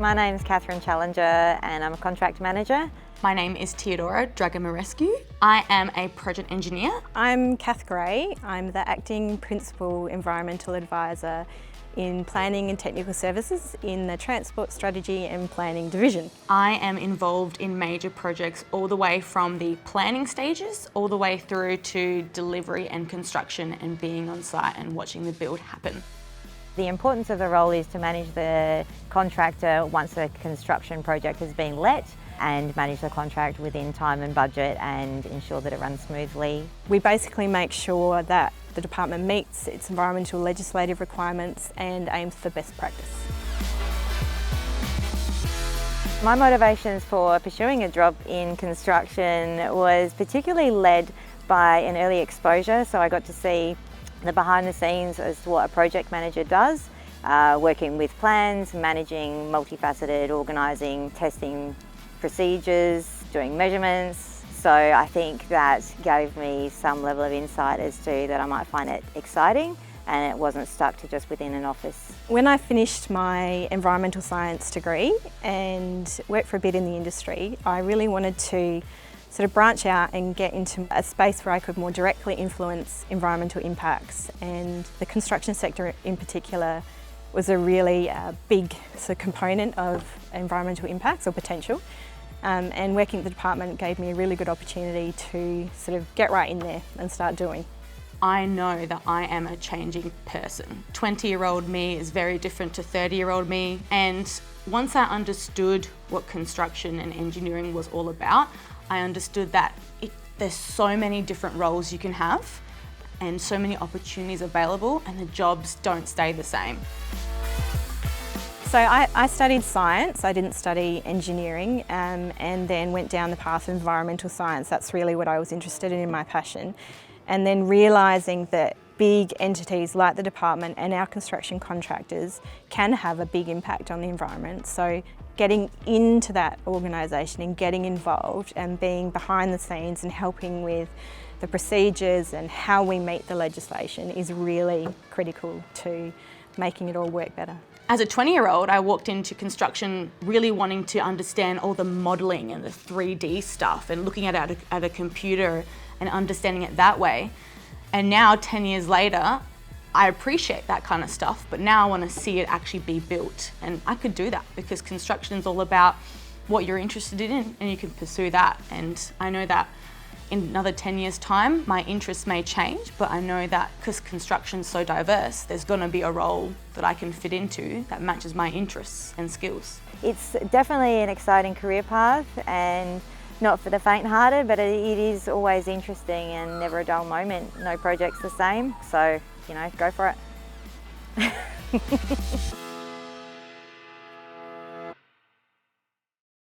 My name's Catherine Challenger and I'm a contract manager. My name is Theodora Dragamarescu. I am a project engineer. I'm Kath Gray. I'm the Acting Principal Environmental Advisor in Planning and Technical Services in the Transport Strategy and Planning Division. I am involved in major projects all the way from the planning stages all the way through to delivery and construction and being on site and watching the build happen. The importance of the role is to manage the contractor once the construction project has been let and manage the contract within time and budget and ensure that it runs smoothly. We basically make sure that the department meets its environmental legislative requirements and aims for best practice. My motivations for pursuing a job in construction was particularly led by an early exposure, so I got to see the behind the scenes as to what a project manager does, working with plans, managing multifaceted organising, testing procedures, doing measurements. So I think that gave me some level of insight as to that I might find it exciting and it wasn't stuck to just within an office. When I finished my environmental science degree and worked for a bit in the industry, I really wanted to sort of branch out and get into a space where I could more directly influence environmental impacts, and the construction sector in particular was a really big sort of component of environmental impacts or potential. And working at the department gave me a really good opportunity to sort of get right in there and start doing. I know that I am a changing person. 20-year-old me is very different to 30-year-old me, and once I understood what construction and engineering was all about, I understood that there's so many different roles you can have and so many opportunities available, and the jobs don't stay the same. So I studied science, I didn't study engineering, and then went down the path of environmental science. That's really what I was interested in my passion. And then realising that big entities like the department and our construction contractors can have a big impact on the environment. So getting into that organisation and getting involved and being behind the scenes and helping with the procedures and how we meet the legislation is really critical to making it all work better. As a 20-year-old, I walked into construction really wanting to understand all the modelling and the 3D stuff and looking at it at a computer and understanding it that way. And now, 10 years later, I appreciate that kind of stuff, but now I want to see it actually be built. And I could do that because construction is all about what you're interested in and you can pursue that. And I know that in another 10 years' time, my interests may change, but I know that because construction's so diverse, there's going to be a role that I can fit into that matches my interests and skills. It's definitely an exciting career path and not for the faint-hearted, but it is always interesting and never a dull moment. No project's the same, so, go for it.